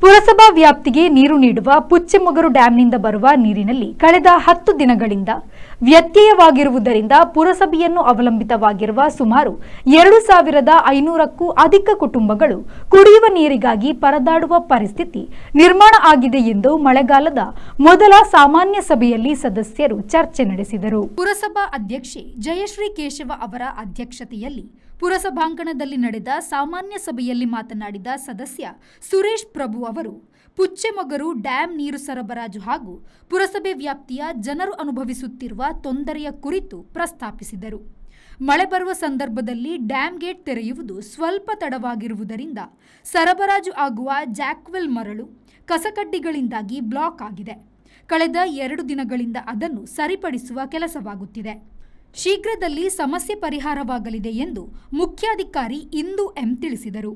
ಪುರಸಭಾ ವ್ಯಾಪ್ತಿಗೆ ನೀರು ನೀಡುವ ಪುಚ್ಚೆಮೊಗರು ಡ್ಯಾಂನಿಂದ ಬರುವ ನೀರಿನಲ್ಲಿ ಕಳೆದ 10 ದಿನಗಳಿಂದ ವ್ಯತ್ಯಯವಾಗಿರುವುದರಿಂದ ಪುರಸಭೆಯನ್ನು ಅವಲಂಬಿತವಾಗಿರುವ ಸುಮಾರು 2500ಕ್ಕೂ ಅಧಿಕ ಕುಟುಂಬಗಳು ಕುಡಿಯುವ ನೀರಿಗಾಗಿ ಪರದಾಡುವ ಪರಿಸ್ಥಿತಿ ನಿರ್ಮಾಣ ಆಗಿದೆ ಎಂದು ಮಳೆಗಾಲದ ಮೊದಲ ಸಾಮಾನ್ಯ ಸಭೆಯಲ್ಲಿ ಸದಸ್ಯರು ಚರ್ಚೆ ನಡೆಸಿದರು. ಪುರಸಭಾ ಅಧ್ಯಕ್ಷೆ ಜಯಶ್ರೀ ಕೇಶವ ಅವರ ಅಧ್ಯಕ್ಷತೆಯಲ್ಲಿ ಪುರಸಭಾಂಗಣದಲ್ಲಿ ನಡೆದ ಸಾಮಾನ್ಯ ಸಭೆಯಲ್ಲಿ ಮಾತನಾಡಿದ ಸದಸ್ಯ ಸುರೇಶ್ ಪ್ರಭು ಅವರು ಪುಚ್ಚೆಮೊಗರು ಡ್ಯಾಂ ನೀರು ಸರಬರಾಜು ಹಾಗೂ ಪುರಸಭೆ ವ್ಯಾಪ್ತಿಯ ಜನರು ಅನುಭವಿಸುತ್ತಿರುವ ತೊಂದರೆಯ ಕುರಿತು ಪ್ರಸ್ತಾಪಿಸಿದರು. ಮಳೆ ಬರುವ ಸಂದರ್ಭದಲ್ಲಿ ಡ್ಯಾಂ ಗೇಟ್ ತೆರೆಯುವುದು ಸ್ವಲ್ಪ ತಡವಾಗಿರುವುದರಿಂದ ಸರಬರಾಜು ಆಗುವ ಜಾಕ್ವೆಲ್ ಮರಳು ಕಸಕಡ್ಡಿಗಳಿಂದಾಗಿ ಬ್ಲಾಕ್ ಆಗಿದೆ. ಕಳೆದ 2 ದಿನಗಳಿಂದ ಅದನ್ನು ಸರಿಪಡಿಸುವ ಕೆಲಸವಾಗುತ್ತಿದೆ. ಶೀಘ್ರದಲ್ಲಿ ಸಮಸ್ಯೆ ಪರಿಹಾರವಾಗಲಿದೆ ಎಂದು ಮುಖ್ಯಾಧಿಕಾರಿ ಇಂದು ಎಂ ತಿಳಿಸಿದರು.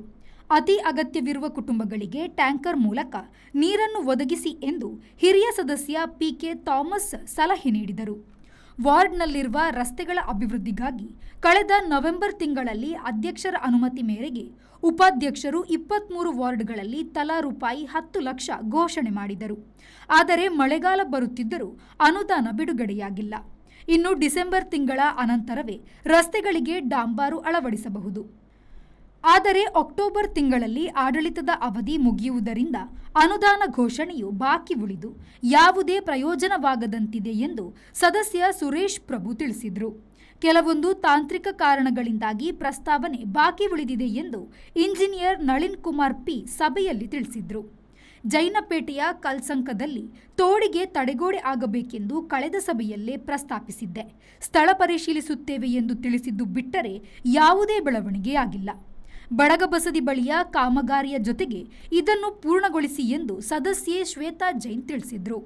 ಅತಿ ಅಗತ್ಯವಿರುವ ಕುಟುಂಬಗಳಿಗೆ ಟ್ಯಾಂಕರ್ ಮೂಲಕ ನೀರನ್ನು ಒದಗಿಸಿ ಎಂದು ಹಿರಿಯ ಸದಸ್ಯ ಪಿಕೆ ಥಾಮಸ್ ಸಲಹೆ ನೀಡಿದರು. ವಾರ್ಡ್ನಲ್ಲಿರುವ ರಸ್ತೆಗಳ ಅಭಿವೃದ್ಧಿಗಾಗಿ ಕಳೆದ ನವೆಂಬರ್ ತಿಂಗಳಲ್ಲಿ ಅಧ್ಯಕ್ಷರ ಅನುಮತಿ ಮೇರೆಗೆ ಉಪಾಧ್ಯಕ್ಷರು 23 ವಾರ್ಡ್ಗಳಲ್ಲಿ ತಲಾ ₹10 ಲಕ್ಷ ಘೋಷಣೆ ಮಾಡಿದರು. ಆದರೆ ಮಳೆಗಾಲ ಬರುತ್ತಿದ್ದರೂ ಅನುದಾನ ಬಿಡುಗಡೆಯಾಗಿಲ್ಲ. ಇನ್ನು ಡಿಸೆಂಬರ್ ತಿಂಗಳ ಅನಂತರವೇ ರಸ್ತೆಗಳಿಗೆ ಡಾಂಬಾರು ಅಳವಡಿಸಬಹುದು. ಆದರೆ ಅಕ್ಟೋಬರ್ ತಿಂಗಳಲ್ಲಿ ಆಡಳಿತದ ಅವಧಿ ಮುಗಿಯುವುದರಿಂದ ಅನುದಾನ ಘೋಷಣೆಯು ಬಾಕಿ ಉಳಿದು ಯಾವುದೇ ಪ್ರಯೋಜನವಾಗದಂತಿದೆ ಎಂದು ಸದಸ್ಯ ಸುರೇಶ್ ಪ್ರಭು ತಿಳಿಸಿದರು. ಕೆಲವೊಂದು ತಾಂತ್ರಿಕ ಕಾರಣಗಳಿಂದಾಗಿ ಪ್ರಸ್ತಾವನೆ ಬಾಕಿ ಉಳಿದಿದೆ ಎಂದು ಇಂಜಿನಿಯರ್ ನಳಿನ್ ಕುಮಾರ್ ಪಿ ಸಭೆಯಲ್ಲಿ ತಿಳಿಸಿದರು. ಜೈನಪೇಟೆಯ ಕಲ್ಸಂಕದಲ್ಲಿ ತೋಡಿಗೆ ತಡೆಗೋಡೆ ಆಗಬೇಕೆಂದು ಕಳೆದ ಸಭೆಯಲ್ಲೇ ಪ್ರಸ್ತಾಪಿಸಿದ್ದೆ. ಸ್ಥಳ ಪರಿಶೀಲಿಸುತ್ತೇವೆ ಎಂದು ತಿಳಿಸಿದ್ದು ಬಿಟ್ಟರೆ ಯಾವುದೇ ಬೆಳವಣಿಗೆಯಾಗಿಲ್ಲ. ಬಡಗ ಬಸದಿ ಬಳಿಯ ಕಾಮಗಾರಿಯ ಜೊತೆಗೆ ಇದನ್ನು ಪೂರ್ಣಗೊಳಿಸಿ ಎಂದು ಸದಸ್ಯೆ ಶ್ವೇತಾ ಜೈನ್ ತಿಳಿಸಿದರು.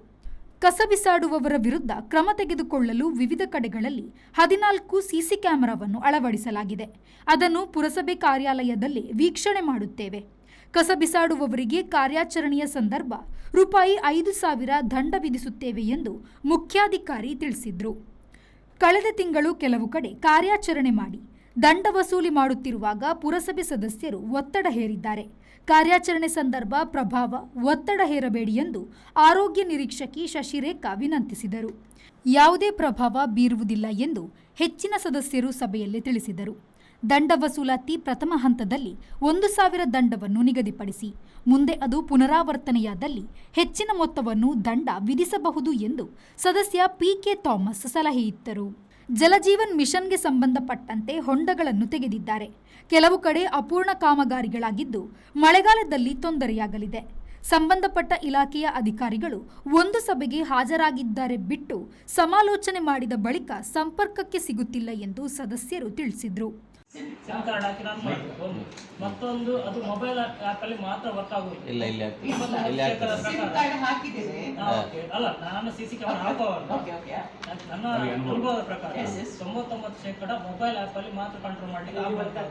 ಕಸ ಬಿಸಾಡುವವರ ವಿರುದ್ಧ ಕ್ರಮ ತೆಗೆದುಕೊಳ್ಳಲು ವಿವಿಧ ಕಡೆಗಳಲ್ಲಿ 14 ಸಿಸಿ ಕ್ಯಾಮೆರಾವನ್ನು ಅಳವಡಿಸಲಾಗಿದೆ. ಅದನ್ನು ಪುರಸಭೆ ಕಾರ್ಯಾಲಯದಲ್ಲಿ ವೀಕ್ಷಣೆ ಮಾಡುತ್ತೇವೆ. ಕಸ ಬಿಸಾಡುವವರಿಗೆ ಕಾರ್ಯಾಚರಣೆಯ ಸಂದರ್ಭ ₹5,000 ದಂಡ ವಿಧಿಸುತ್ತೇವೆ ಎಂದು ಮುಖ್ಯಾಧಿಕಾರಿ ತಿಳಿಸಿದರು. ಕಳೆದ ತಿಂಗಳು ಕೆಲವು ಕಡೆ ಕಾರ್ಯಾಚರಣೆ ಮಾಡಿ ದಂಡ ವಸೂಲಿ ಮಾಡುತ್ತಿರುವಾಗ ಪುರಸಭೆ ಸದಸ್ಯರು ಒತ್ತಡ ಹೇರಿದ್ದಾರೆ. ಕಾರ್ಯಾಚರಣೆ ಸಂದರ್ಭ ಪ್ರಭಾವ ಒತ್ತಡ ಹೇರಬೇಡಿ ಎಂದು ಆರೋಗ್ಯ ನಿರೀಕ್ಷಕಿ ಶಶಿರೇಖಾ ವಿನಂತಿಸಿದರು. ಯಾವುದೇ ಪ್ರಭಾವ ಬೀರುವುದಿಲ್ಲ ಎಂದು ಹೆಚ್ಚಿನ ಸದಸ್ಯರು ಸಭೆಯಲ್ಲಿ ತಿಳಿಸಿದರು. ದಂಡ ವಸೂಲಾತಿ ಪ್ರಥಮ ಹಂತದಲ್ಲಿ 1,000 ದಂಡವನ್ನು ನಿಗದಿಪಡಿಸಿ ಮುಂದೆ ಅದು ಪುನರಾವರ್ತನೆಯಾದಲ್ಲಿ ಹೆಚ್ಚಿನ ಮೊತ್ತವನ್ನು ದಂಡ ವಿಧಿಸಬಹುದು ಎಂದು ಸದಸ್ಯ ಪಿಕೆ ಥಾಮಸ್ ಸಲಹೆ ಇತ್ತರು. ಜಲಜೀವನ್ ಮಿಷನ್ಗೆ ಸಂಬಂಧಪಟ್ಟಂತೆ ಹೊಂಡಗಳನ್ನು ತೆಗೆದಿದ್ದಾರೆ. ಕೆಲವು ಕಡೆ ಅಪೂರ್ಣ ಕಾಮಗಾರಿಗಳಾಗಿದ್ದು ಮಳೆಗಾಲದಲ್ಲಿ ತೊಂದರೆಯಾಗಲಿದೆ. ಸಂಬಂಧಪಟ್ಟ ಇಲಾಖೆಯ ಅಧಿಕಾರಿಗಳು ಒಂದು ಸಭೆಗೆ ಹಾಜರಾಗಿದ್ದಾರೆ ಬಿಟ್ಟು ಸಮಾಲೋಚನೆ ಮಾಡಿದ ಬಳಿಕ ಸಂಪರ್ಕಕ್ಕೆ ಸಿಗುತ್ತಿಲ್ಲ ಎಂದು ಸದಸ್ಯರು ತಿಳಿಸಿದರು. ಸಿಮ್ ಕಾರ್ಡ್ ಹಾಕಿ ನಾನು ಒಂದು ಮತ್ತೊಂದು ಅದು ಮೊಬೈಲ್ ಆಪ್ ಅಲ್ಲಿ ಮಾತ್ರ ವರ್ಕ್ ಆಗುವುದು. ಇಲ್ಲ ಸಿಮ್ ಕಾರ್ಡ್ ಹಾಕಿದ್ದೇವೆ. ಅಲ್ಲ, ನಾನು ಸಿಸಿ ಕ್ಯಾಮೆರಾ ಹಾಕುವವನು. ನನ್ನ ಅನುಭವದ ಪ್ರಕಾರ 99% ಮೊಬೈಲ್ ಆಪ್ ಅಲ್ಲಿ ಮಾತ್ರ ಕಂಟ್ರೋಲ್ ಮಾಡ್ಲಿಕ್ಕೆ ಆಗುತ್ತೆ.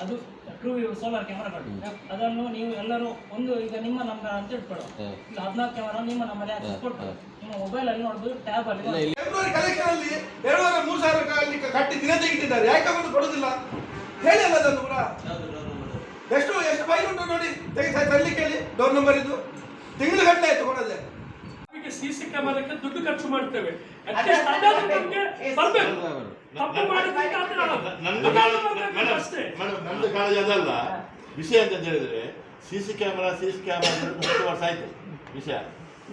ಅದು ಟ್ರೂ ಸೋಲಾರ್ ಕ್ಯಾಮೆರಾಗಳು. ಅದನ್ನು ನೀವು ಎಲ್ಲರೂ ಒಂದು ಈಗ ನಿಮ್ಮ ನಂಬರ್ ಅಂತ ಇಟ್ಕೊಳ್ಳೋ, ಈಗ 14 ಕ್ಯಾಮೆರಾ ನಿಮ್ಮ ನಮ್ಮಲ್ಲಿ ಆಕ್ಸೆಸ್ ಕೊಟ್ಟು ನಿಮ್ಮ ಮೊಬೈಲ್ ಅಲ್ಲಿ ನೋಡಬಹುದು. ಟ್ಯಾಬ್ ಅಲ್ಲಿ ಫೆಬ್ರವರಿ ಕಲೆಕ್ಷನ್ ಅಲ್ಲಿ 2,000-3,000 ಕಟ್ಟಿ ದಿನ ತೆಗಿತಿದ್ದಾರೆ. ಯಾಕೆ ಬಂದು ಕೊಡುದಿಲ್ಲ ಹೇಳಿ ಅಲ್ಲ. ಅದನ್ನು ಕೂಡ ಎಷ್ಟು ಫೈಲ್ ಉಂಟು ನೋಡಿ, ತರಲಿಕ್ಕೆ ಹೇಳಿ. ಡೋರ್ ನಂಬರ್ ಇದು ತಿಂಗಳು ಗಟ್ಟಲೆ ಆಯ್ತು ಕೊಡೋದೆ. ಸಿಸಿ ಕ್ಯಾಮೆರಾಕ್ಕೆ ದುಡ್ಡು ಖರ್ಚು ಮಾಡ್ತೇವೆ. ನಮ್ದು ಕಾಳಜಿ ಅದಲ್ಲ. ವಿಷಯ ಅಂತ ಹೇಳಿದ್ರೆ ಸಿಸಿ ಕ್ಯಾಮೆರಾ 30 ವರ್ಷ ಆಯ್ತು. ವಿಷಯ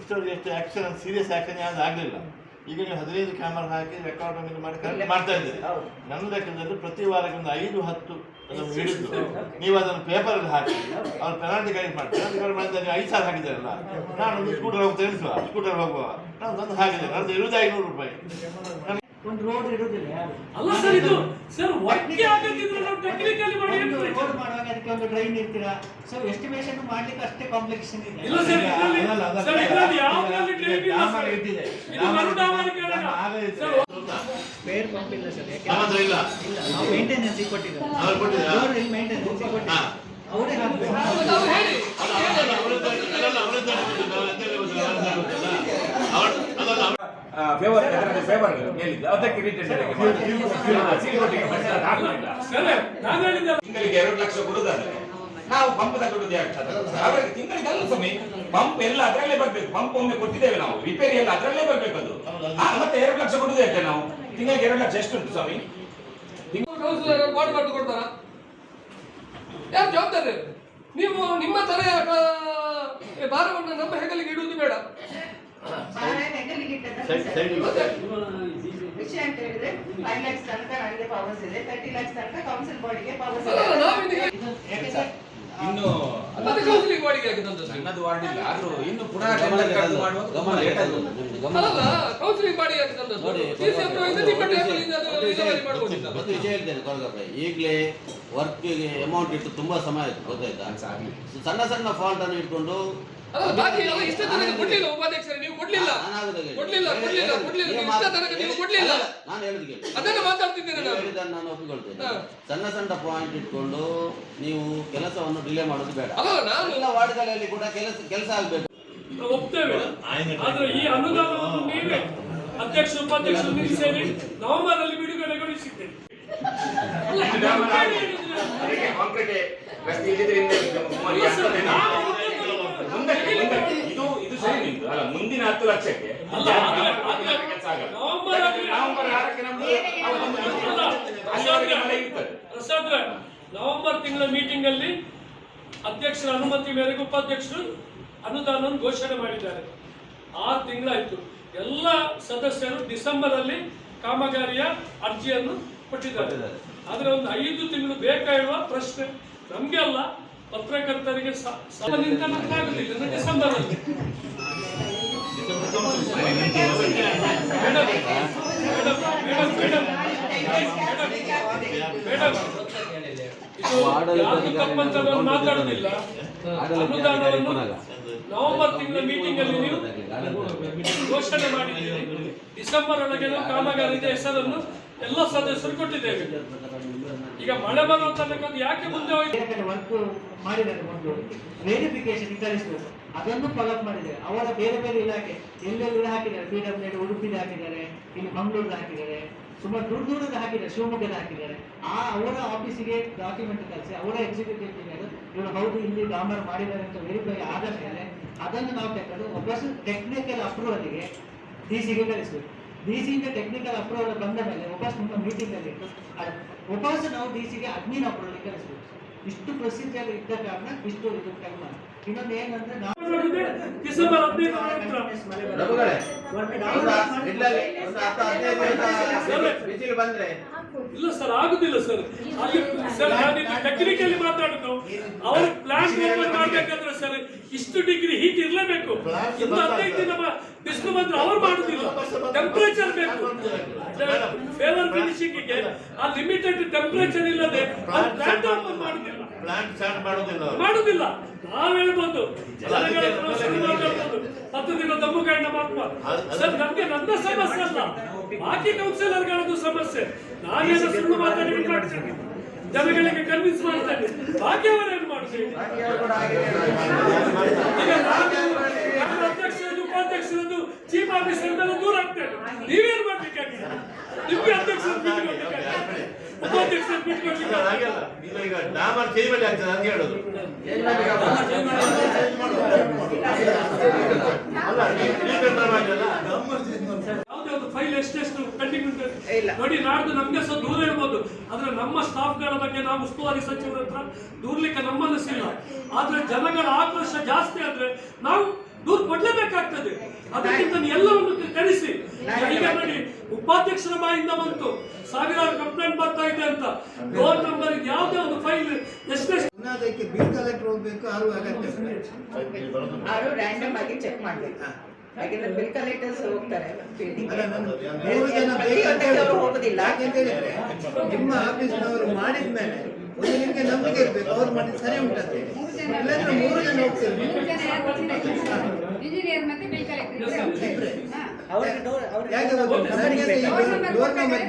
ಇಷ್ಟೊಂದು ಎಷ್ಟು ಆಕ್ಷನ್ ಸೀರಿಯಸ್ ಆಕ್ಷನ್ ಯಾವ್ದು ಆಗಲಿಲ್ಲ. ಈಗ ನೀವು 15 ಕ್ಯಾಮೆರಾ ಹಾಕಿ ರೆಕಾರ್ಡ್ ಮಾಡಿ ಕರೆಕ್ಟ್ ಮಾಡ್ತಾ ಇದ್ದೀರಿ. ನನ್ನ ಲೆಕ್ಕದಲ್ಲಿ ಪ್ರತಿ ವಾರಕ್ಕೆ ಒಂದು 5-10 ಅದನ್ನು ಹಿಡಿದು ನೀವು ಅದನ್ನು ಪೇಪರಲ್ಲಿ ಹಾಕಿ ಅವ್ರು ಪೆನಾಲ್ಟಿ ಕಲೆಕ್ಟ್ ಮಾಡ್ತಾರೆ. ಪೆನಾಲ್ಟಿ ಮಾಡಿದ್ರೆ ನೀವು 5,000 ಹಾಕಿದ್ದಾರಲ್ಲ, ನಾನು ಒಂದು ಸ್ಕೂಟರ್ ಹೋಗ್ತಾ ಎಣಿಸುವ, ಸ್ಕೂಟರ್ ಹೋಗುವ ನಾನು ಒಂದು ಹಾಕಿದ್ದೇನೆ. ಅದು ₹500. ಒಂದು ರೋಡ್ ಇರುವುದಿಲ್ಲ. ಅಲ್ಲ ಸರ್, ಇದು ಸರ್ ಒಟ್ಟಿಗೆ ಆಗದಿದ್ರೆ ನಾವು ಟೆಕ್ನಿಕಲಿ ಮಾಡಿ ರೋಡ್ ಮಾಡುವಾಗ ಅದಕ್ಕೆ ಒಂದು ಡ್ರೈನ್ ಇರ್ತೀರಾ. ಸೊ ಎಸ್ಟಿಮೇಷನ್ ಮಾಡ್ಲಿಕ್ಕೆ ಅಷ್ಟೇ ಕಾಂಪ್ಲೆಕ್ಸನ್ ಇದೆ. ಇಲ್ಲ ಸರ್, ಇದರಲ್ಲಿ ಯಾವಾಗಲೂ ಡ್ರೈನ್ ಇಲ್ಲ ಸರ್. ಇದು ಮರುಡಾಮರೀಕರಣ. ಬೇರೆ ಪಂಪ್ ಇಲ್ಲ ಸರ್. ನಮ್ಮತ್ರ ಇಲ್ಲ. ನಾವು ಮೇಂಟೆನೆನ್ಸ್ ಕೊಟ್ಟಿದ್ದಾರೆ. ಅವರು ಕೊಟ್ಟಿದ್ದಾರೆ. ಅವರು ಇಲ್ಲಿ ಮೇಂಟೆನೆನ್ಸ್ ಕೊಟ್ಟಿದ್ದಾರೆ. ಅವರೇ ಹಾಕಬೇಕು. ಫೇವರ್ ಹೇಳಿದ್ದು ಅದಕ್ಕೆ ತಿಂಗಳಿಗೆ 2 ಲಕ್ಷ ಕೊಡುತ್ತಾರೆ. ನಾವು ಪಂಪ್ ದುಡ್ಡು ಅವರಿಗೆ ತಿಂಗಳಿಗೆ ಅಲ್ಲ ಸ್ವಾಮಿ, ಪಂಪ್ ಎಲ್ಲ ಅದರಲ್ಲೇ ಬರ್ಬೇಕು. ಪಂಪ್ ಒಮ್ಮೆ ಕೊಟ್ಟಿದ್ದೇವೆ ನಾವು, ರಿಪೇರಿ ಎಲ್ಲ ಅದರಲ್ಲೇ ಬರ್ಬೇಕು ಅದು. ಮತ್ತೆ 2 ಲಕ್ಷ ಕೊಡುದು ಯಾಕೆ ನಾವು? ತಿಂಗಳಿಗೆ 2 ಲಕ್ಷ ಎಷ್ಟು ಉಂಟು ಸ್ವಾಮಿ? ಬಾಡಿ ಕಾರ್ಡ್ ಕೊಡ್ತಾರ? ಯಾರು ಜವಾಬ್ದಾರಿ? ನೀವು ನಿಮ್ಮ ತರ ಭಾರವನ್ನು ನಮ್ಮ ಹೆಗಲಿಗೆ ಇಡುವುದು ಬೇಡ. ವಿಷಯ ಅಂತ ಹೇಳಿದ್ರೆ 5 lakhs ತನಕ ನನಗೆ ಪವರ್ಸ್ ಇದೆ, 30 lakhs ತನಕ ಕೌನ್ಸಿಲ್ ಬಾಡಿಗೆ ಪವರ್ಸ್ ಅಲ್ಲ, ಇದೆ. ಇನ್ನು ಮತ್ತೆ ಕೌನ್ಸಿಲಿಂಗ್ ಬಾಡಿಗೆ ಆಗಿದಂತ ಸಣ್ಣದು ವಾರ್ಡಿಲ್ಲ, ಆದ್ರೂ ಇನ್ನು ಪುನಃ ಟೆಂಡರ್ ಕರೆದು ಮಾಡುವಾಗ ತುಂಬಾ ಲೇಟ್ ಆಗುತ್ತೆ. ಅಲ್ಲ, ಕೌನ್ಸಿಲಿಂಗ್ ಬಾಡಿಗೆ ಆಗಿದಂತ ಸಿಸಿ ಅಪ್ರೂವ್ ನಿಮ್ಮ ಟೇಬಲ್ ಇಂದ ಅದು ರಿಕವರಿ ಮಾಡ್ಕೊಂಡಿದ್ದ. ಒಂದು ವಿಷಯ ಹೇಳ್ತೇನೆ ಕೊಡಗಪ್ಪ, ಈಗಲೇ ವರ್ಕ್ಗೆ ಅಮೌಂಟ್ ಇಟ್ಟು ತುಂಬಾ ಸಮಯ ಆಯ್ತು, ಗೊತ್ತಾಯ್ತಾ? ಸಣ್ಣ ಸಣ್ಣ ಫಾಲ್ಟ್ ಅನ್ನು ಇಟ್ಕೊಂಡು ಅಲ್ಲ, ಬಾಕಿ ಎಲ್ಲ ಇಷ್ಟ ತನಕ ಕೊಡ್ಲಿಲ್ಲ ಉಪಾಧ್ಯಕ್ಷರೇ, ನೀವು ಕೊಡ್ಲಿಲ್ಲ. ಕೊಡ್ಲಿಲ್ಲ ಇಷ್ಟ ತನಕ ನೀವು ಕೊಡ್ಲಿಲ್ಲ. ನಾನು ಹೇಳುದು ಕೇಳಿ, ಅದನ್ನ ಮಾತಾಡ್ತಿದ್ದೇನೆ ನಾನು. ಹೇಳಿದ್ದನ್ನು ನಾನು ಒಪ್ಪಿಕೊಳ್ತೇನೆ. ಸಣ್ಣ ಸಣ್ಣ ಪಾಯಿಂಟ್ ಇಟ್ಕೊಂಡು ನೀವು ಕೆಲಸವನ್ನು ಡಿಲೇ ಮಾಡೋದು ಬೇಡ. ಅಲ್ಲ, ನಾನು ಎಲ್ಲ ವಾರ್ಡ್ಗಳಲ್ಲಿ ಕೂಡ ಕೆಲಸ ಆಗ್ಬೇಕು. ಒಪ್ತೇವೆ, ಆದ್ರೆ ಈ ಅನುದಾನವನ್ನು ನೀವೇ ಅಧ್ಯಕ್ಷ ಉಪಾಧ್ಯಕ್ಷರು ನೀವು ಸೇರಿ ನವೆಂಬರ್ ಅಲ್ಲಿ ಬಿಡುಗಡೆಗೊಳಿಸಿದ್ದೇವೆ. ಕಾಂಕ್ರೀಟ್ ರಸ್ತೆ ಇದ್ದಿದ್ರಿಂದ ಇದು ಸರಿ ನಿಂತು ಅಲ್ಲ, ಮುಂದಿನ 10 ಲಕ್ಷಕ್ಕೆ ಕೆಲಸ ಆಗಲ್ಲ. ನವೆಂಬರ್ 6ಕ್ಕೆ ನಮ್ದು ಮಳೆ ಇರ್ತದೆ. ಪ್ರಸಾದ್, ನವೆಂಬರ್ ತಿಂಗಳ ಮೀಟಿಂಗ್ ಅಲ್ಲಿ ಅಧ್ಯಕ್ಷರ ಅನುಮತಿ ಮೇರೆಗೆ ಉಪಾಧ್ಯಕ್ಷರು ಅನುದಾನವನ್ನು ಘೋಷಣೆ ಮಾಡಿದ್ದಾರೆ. 6 ತಿಂಗಳಾಯ್ತು. ಎಲ್ಲ ಸದಸ್ಯರು ಡಿಸೆಂಬರ್ ಅಲ್ಲಿ ಕಾಮಗಾರಿಯ ಅರ್ಜಿಯನ್ನು ಕೊಟ್ಟಿದ್ದಾರೆ. ಆದ್ರೆ ಒಂದು 5 ತಿಂಗಳು ಬೇಕಾಗಿರುವ ಪ್ರಶ್ನೆ ನಮ್ಗೆ ಅಲ್ಲ, ಪತ್ರಕರ್ತರಿಗೆ ಆಗುದಿಲ್ಲ. ಡಿಸೆಂಬರ್ ಅಲ್ಲಿ ಮಾತಾಡುದಿಲ್ಲ. ಅನುದಾನವನ್ನು ನವೆಂಬರ್ ತಿಂಗಳ ಮೀಟಿಂಗ್ ಅಲ್ಲಿ ನೀವು ಘೋಷಣೆ ಮಾಡಿದ್ದೀರಿ. ಡಿಸೆಂಬರ್ ಒಳಗೆ ಕಾಮಗಾರಿದ ಹೆಸರನ್ನು ಎಲ್ಲ ಸದಸ್ಯರು ಕೊಟ್ಟಿದ್ದೇವೆ. ಈಗ ಮಳೆ ಬರುವ ತನಕ ಯಾಕೆ ಮುಂದೆ ಹೋಗಿ ವರ್ಕ್ ಮಾಡಿದ್ದಾರೆ, ಒಂದು ವೇರಿಫಿಕೇಶನ್ ಕಳಿಸಬೇಕು, ಅದನ್ನು ಫಾಲೋಅಪ್ ಮಾಡಿದ್ದಾರೆ. ಅವರ ಬೇರೆ ಬೇರೆ ಇಲಾಖೆ ಎಲ್ಲೆಲ್ಲ ಹಾಕಿದ್ದಾರೆ, PWD ಉಡುಪಿದ ಹಾಕಿದ್ದಾರೆ, ಇಲ್ಲಿ ಮಂಗಳೂರು ಹಾಕಿದ್ದಾರೆ, ಸುಮಾರು ದೂರದ ಹಾಕಿದ್ದಾರೆ, ಶಿವಮೊಗ್ಗದ ಹಾಕಿದ್ದಾರೆ. ಅವರ ಆಫೀಸಿಗೆ ಡಾಕ್ಯುಮೆಂಟ್ ಕಳಿಸಿ ಅವರ ಎಕ್ಸಿಕ್ಯೂಟಿವ್ ಇಂಜಿನಿಯರ್ ಇವರು ಹೌದು ಇಲ್ಲಿ ಡಾಮರ್ ಮಾಡಿದ್ದಾರೆ ಅಂತ ವೆರಿಫೈ ಆದ ಮೇಲೆ ಅದನ್ನು ನಾವು ತಗೊಂಡು ವಾಪಸ್ ಟೆಕ್ನಿಕಲ್ ಅಪ್ರೂವಲ್ಗೆ DC-ಗೆ ಕಳಿಸಬೇಕು. DC-ಯಿಂದ ಟೆಕ್ನಿಕಲ್ ಅಪ್ರೂವಲ್ ಬಂದ ಮೇಲೆ ವಾಪಸ್ ನಿಮ್ಮ ಮೀಟಿಂಗ್ ಅಲ್ಲಿ ವಾಪಸ್ ನಾವು DC-ಗೆ ಅಡ್ಮಿನ್ ಅಪ್ರೂವಲ್ ಕಳಿಸಬೇಕು. ಇಷ್ಟು ಪ್ರೊಸೀಜರ್ ಇದ್ದ ಕಾರಣ ಇಷ್ಟು ಇದು ಟೈಮ್. ಇನ್ನೊಂದು ಏನಂದ್ರೆ ಡಿಸೆಂಬರ್ 15 ಬಂದ್ರೆ ಇಲ್ಲ ಸರ್, ಆಗುದಿಲ್ಲ ಸರ್. ಅಲ್ಲಿ ಸರ್ ನಾನಿಲ್ಲಿ ಟೆಕ್ನಿಕಲಿ ಮಾತಾಡುದು. ಅವ್ರ ಪ್ಲಾಂಟ್ ಓಪನ್ ಮಾಡ್ಬೇಕಾದ್ರೆ ಸರ್ ಇಷ್ಟು ಡಿಗ್ರಿ ಹೀಟ್ ಇರ್ಲೇಬೇಕು. ಇನ್ನು 15 ದಿನ ಬಿಸಿಲು ಬಂದ್ರೆ ಅವ್ರು ಮಾಡುದಿಲ್ಲ. ಟೆಂಪರೇಚರ್ ಬೇಕು. ಫೇವರ್ ಫಿನಿಶಿಂಗ್ ಗೆ ಆ ಲಿಮಿಟೆಡ್ ಟೆಂಪರೇಚರ್ ಇಲ್ಲದೆ ಪ್ಲಾಂಟ್ ಓಪನ್ ಮಾಡುದಿಲ್ಲ. ಪ್ಲಾಂಟ್ ಸ್ಟಾರ್ಟ್ ಮಾಡುದಿಲ್ಲ. ನಾವ್ ಹೇಳ್ಬೋದು, ಜನಗಳ ಪ್ರಶ್ನೆ ಮಾತಾಡ್ಬೋದು, 10 ದಿನ ದಮ್ಮು ಕಾಯಿನ ಮಾತ್ರ ಸರ್. ನಮ್ಗೆ ನನ್ನ ಸಮಸ್ಯೆ ಅಲ್ಲ, ಬಾಕಿ ಕೌನ್ಸಿಲರ್ಗಳದ್ದು ಸಮಸ್ಯೆ. ನಾನೇನು ಸುಳ್ಳು ಮಾತಾಡಿ ಮಾಡ್ತೇನೆ, ಜನಗಳಿಗೆ ಕನ್ವಿನ್ಸ್ ಮಾಡ್ತೇನೆ. ಬಾಕಿ ಅವರೇನು ಮಾಡ್ತೀವಿ? ಈಗ ನಾನು ಅಧ್ಯಕ್ಷರದ್ದು ಉಪಾಧ್ಯಕ್ಷರದ್ದು ಚೀಫ್ ಆಫೀಸರ್ ದೂರ ಆಗ್ತೇನೆ. ನೀವೇನು ಮಾಡ್ಬೇಕಾಗಿದೆ? ನಿಮ್ಗೆ ಅಧ್ಯಕ್ಷರ ಉಪಾಧ್ಯಕ್ಷರ ಬಿಟ್ಕೊಡ್ಲಿಕ್ಕೆ ಈಗ ಡಾಮರ್ ಚೇಂಜ್ ಮಾಡಿ ಆಗ್ತದೆ ಅಂತ ಹೇಳೋದು. ಯಾವುದೇ ಒಂದು ಫೈಲ್ ಎಷ್ಟೆಷ್ಟು ಪೆಂಡಿಂಗ್ ಉಂಟು ನೋಡಿ. ನಾಡ್ದು ನಮ್ಗೆ ಸಹ ದೂರ ಇರ್ಬೋದು, ಆದ್ರೆ ನಮ್ಮ ಸ್ಟಾಫ್ಗಳ ಬಗ್ಗೆ ನಾವು ಉಸ್ತುವಾರಿ ಸಚಿವರ ಹತ್ರ ದೂರ್ಲಿಕ್ಕೆ ನಮ್ಮ ಮನಸ್ಸಿಲ್ಲ. ಆದ್ರೆ ಜನಗಳ ಆಕ್ರೋಶ ಜಾಸ್ತಿ ಆದ್ರೆ ನಾವು ದೂರ ಕೊಡ್ಲೇಬೇಕಾಗ್ತದೆ. ಅದಕ್ಕಿಂತ ಎಲ್ಲವನ್ನು ಕಳಿಸಿ. ಈಗ ನೋಡಿ, ಉಪಾಧ್ಯಕ್ಷರ ಬಾಯಿಂದ ಬಂತು ಸಾವಿರಾರು ಕಂಪ್ಲೇಂಟ್ ಬರ್ತಾ ಇದೆ ಅಂತ. ಡೋರ್ ನಂಬರ್ ಯಾವುದೇ ಒಂದು ಫೈಲ್ ಎಷ್ಟೆಷ್ಟು ಅದಕ್ಕೆ ಬಿಲ್ ಕಲೆಕ್ಟರ್ ಹೋಗ್ಬೇಕು, ಅವರು ಅಗತ್ಯ ಅವರು ರ್ಯಾಂಡಮ್ ಆಗಿ ಚೆಕ್ ಮಾಡ್ಬೇಕು. ಯಾಕಂದ್ರೆ ಬಿಲ್ ಕಲೆಕ್ಟರ್ಸ್ ಹೋಗ್ತಾರೆ, ಹೋಗುದಿಲ್ಲ. ಯಾಕೆಂತ ಹೇಳಿದ್ರೆ ನಿಮ್ಮ ಆಫೀಸ್ನವರು ಮಾಡಿದ್ಮೇಲೆ ಒಂದು ನಿಮ್ಗೆ ನಂಬಿಕೆ ಇರ್ಬೇಕು, ಅವ್ರು ಮಾಡಿದ್ ಸರಿ ಉಂಟಂತ ಹೇಳಿ. ಇಲ್ಲಾಂದ್ರೆ 3 ಜನ ಹೋಗ್ತಾರೆ. ಯಾಕೆ ಗೊತ್ತಿಲ್ಲ, ನನಗೆ ಡೋರ್ ನಂಬರ್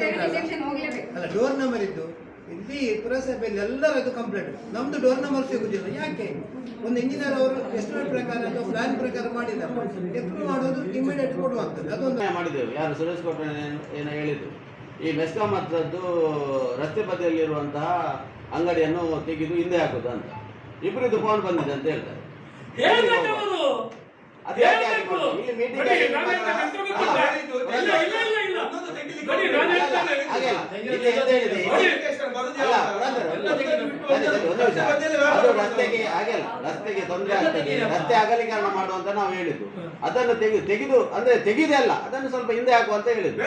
ಅಲ್ಲ, ಡೋರ್ ನಂಬರ್ ಇದ್ದು ಇಲ್ಲಿ ಪುರಸಭೆಯಲ್ಲಿ ಎಲ್ಲರದ್ದು ಕಂಪ್ಲೇಂಟ್, ನಮ್ದು ಡೋರ್ ನಂಬರ್ ಸಿಗುದಿಲ್ಲ. ಯಾಕೆ? ಒಂದು ಇಂಜಿನಿಯರ್ ಅವರು ಎಸ್ಟಿಮೇಟ್ ಪ್ರಕಾರ ಅಥವಾ ಪ್ಲಾನ್ ಪ್ರಕಾರ ಮಾಡಿದ್ದಾರೆ, ಎಪ್ರೂವ್ ಮಾಡೋದು ಇಮಿಡಿಯೇಟ್ ಕೊಡುವಂಥದ್ದು. ಅದೊಂದು ಮಾಡಿದ್ದೇವೆ. ಯಾರು ಸುರೇಶ್ ಕೊಟ್ರೆ ಏನೋ ಹೇಳಿದ್ರು, ಈ ಮೆಸ್ಕಾಂ ಹತ್ರದ್ದು ರಸ್ತೆ ಬದಿಯಲ್ಲಿರುವಂತಹ ಅಂಗಡಿಯನ್ನು ತೆಗೆದು ಹಿಂದೆ ಹಾಕುದು ಅಂತ. ಇಬ್ಬರಿದ್ದು ಫೋನ್ ಬಂದಿದೆ ಅಂತ ಹೇಳ್ತಾರೆ. ಹೇಳ್ಬೇಕವರು ಅದು ಯಾಕೆ ಹಾಗೆ ಕೊಡ್ತಾರೆ? ಇಲ್ಲಿ meeting ಆಗಿ ಇಲ್ಲ ನೋಡಿ ನಾನು ಹೇಳ್ತೇನೆ ಹಾಗೆಲ್ಲ ಇಲ್ಲಿ ಎಂತ ಹೇಳಿದೆ? ಅಲ್ಲ, ಅದು ರಸ್ತೆಗೆ ಹಾಗೆಲ್ಲ, ರಸ್ತೆಗೆ ತೊಂದರೆ ಆಗ್ತದೆ, ರಸ್ತೆ ಅಗಲೀಕರಣ ಮಾಡುವಂತ ನಾವು ಹೇಳಿದ್ದು. ಅದನ್ನು ತೆಗೆದು ಅಂದ್ರೆ ತೆಗೆದೇ ಅಲ್ಲ, ಅದನ್ನು ಸ್ವಲ್ಪ ಹಿಂದೆ ಹಾಕುವ ಅಂತ ಹೇಳಿದ್ದು.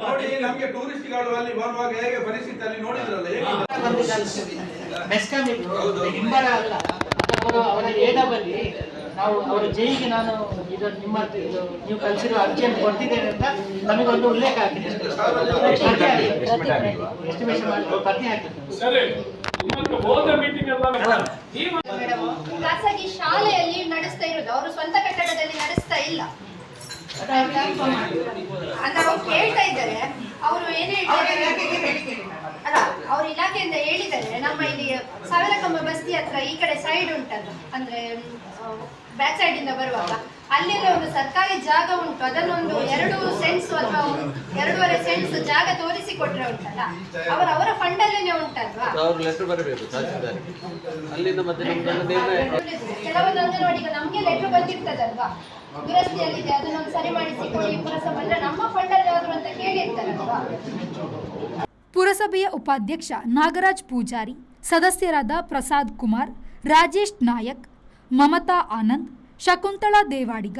ನೋಡಿ, ನಮ್ಗೆ ಟೂರಿಸ್ಟ್ಗಳು ಅಲ್ಲಿ ಬರುವಾಗ ಹೇಗೆ ಪರಿಸ್ಥಿತಿ ಅಲ್ಲಿ ನೋಡಿದ್ರಲ್ಲ ಮೆಸ್ಕಾಂ ಹಿಂಬರ ಅಲ್ಲ, ಅವರ ಏಡಬಲ್ಲಿ ನಾವು ಅವರ ಜೈಗೆ ನಾನು ಇದು ನಿಮ್ಮ ನೀವು ಕಳಿಸಿರುವ ಅರ್ಜಿಯನ್ನು ಕೊಡ್ತಿದ್ದೇನೆ ಅಂತ ನಮಗೊಂದು ಉಲ್ಲೇಖ ಆಗಿದೆ. ಎಸ್ಟಿಮೇಷನ್ ಮಾಡಿ ಪಟ್ಟಿ ಹಾಕಿದ್ದು. ಸರಿ, ನಿಮ್ಮನ್ನು ಹೋದ ಮೀಟಿಂಗ್ ಎಲ್ಲ ಖಾಸಗಿ ಶಾಲೆಯಲ್ಲಿ ನಡೆಸ್ತಾ ಇರೋದು, ಅವರು ಸ್ವಂತ ಕಟ್ಟಡದಲ್ಲಿ ನಡೆಸ್ತಾ ಇಲ್ಲ ಅಂತ ಅವ್ರು ಕೇಳ್ತಾ ಇದ್ದಾರೆ. ಅವರು ಏನ್ ಹೇಳ್ತಾರೆ ಅಲ್ಲ, ಅವ್ರ ಇಲಾಖೆಯಿಂದ ಹೇಳಿದ್ದಾರೆ, ನಮ್ಮ ಇಲ್ಲಿ ಸಾವಿರಕಂಬ ಬಸ್ತಿ ಹತ್ರ ಈ ಕಡೆ ಸೈಡ್ ಉಂಟಲ್ಲ, ಅಂದ್ರೆ ಬ್ಯಾಕ್ ಸೈಡ್ ಇಂದ ಬರುವಾಗ ಅಲ್ಲೆಲ್ಲ ಒಂದು ಸರ್ಕಾರಿ ಜಾಗ ಉಂಟು, ಅದನ್ನೊಂದು 2 ಸೆಂಟ್ಸ್ ಅಥವಾ 2.5 ಸೆಂಟ್ಸ್ ಜಾಗ ತೋರಿಸಿ ಕೊಟ್ರೆ ಉಂಟಲ್ಲ, ಅವರ ಫಂಡ್ ಅಲ್ಲೇನೆ ಉಂಟಲ್ವಾ. ಕೆಲವೊಂದು ಅಂಗನವಾಡಿಗೆ ನಮ್ಗೆ ಲೆಟರ್ ಬಂದಿರ್ತದಲ್ವಾ, ದುರಸ್ತಿಯಲ್ಲಿದೆ ಅದನ್ನೊಂದು ಸರಿ ಮಾಡಿಸಿ ಕೊಡಿ ಪುರಸಭೆ, ಅಂದ್ರೆ ನಮ್ಮ ಫಂಡ್ ಅಲ್ಲಿ ಆದ್ರು ಅಂತ ಕೇಳಿರ್ತಾರಲ್ವಾ. ಪುರಸಭೆಯ ಉಪಾಧ್ಯಕ್ಷ ನಾಗರಾಜ್ ಪೂಜಾರಿ, ಸದಸ್ಯರಾದ ಪ್ರಸಾದ್ ಕುಮಾರ್, ರಾಜೇಶ್ ನಾಯಕ್, ಮಮತಾ ಆನಂದ್, ಶಕುಂತಳಾ ದೇವಾಡಿಗ,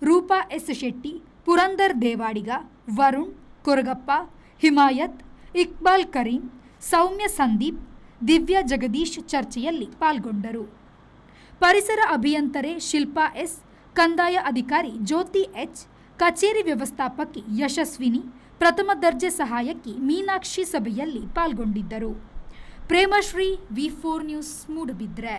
ರೂಪಾ ಎಸ್ ಶೆಟ್ಟಿ, ಪುರಂದರ್ ದೇವಾಡಿಗ, ವರುಣ್, ಕೊರಗಪ್ಪ, ಹಿಮಾಯತ್, ಇಕ್ಬಾಲ್ ಕರೀಂ, ಸೌಮ್ಯ ಸಂದೀಪ್, ದಿವ್ಯಾ ಜಗದೀಶ್ ಚರ್ಚೆಯಲ್ಲಿ ಪಾಲ್ಗೊಂಡರು. ಪರಿಸರ ಅಭಿಯಂತರೆ ಶಿಲ್ಪಾ ಎಸ್, ಕಂದಾಯ ಅಧಿಕಾರಿ ಜ್ಯೋತಿ ಎಚ್, ಕಚೇರಿ ವ್ಯವಸ್ಥಾಪಕಿ ಯಶಸ್ವಿನಿ, ಪ್ರಥಮ ದರ್ಜೆ ಸಹಾಯಕಿ ಮೀನಾಕ್ಷಿ ಸಭೆಯಲ್ಲಿ ಪಾಲ್ಗೊಂಡಿದ್ದರು. Premashree, V4 news, Moodbidri.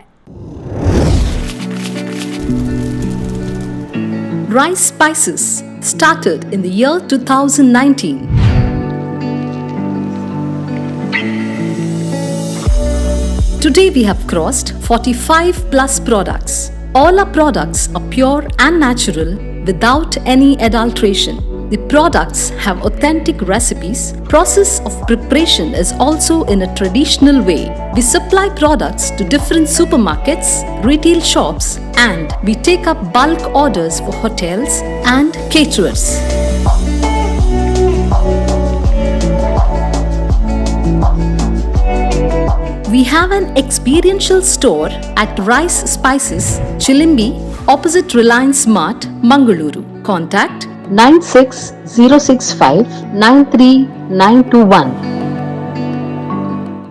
Rice Spices started in the year 2019. Today we have crossed 45 plus products. All our products are pure and natural without any adulteration. The products have authentic recipes. Process of preparation is also in a traditional way. We supply products to different supermarkets, retail shops, and we take up bulk orders for hotels and caterers. We have an experiential store at Rice Spices, Chilimbi, opposite Reliance Mart, Mangaluru. Contact 96 065 93921.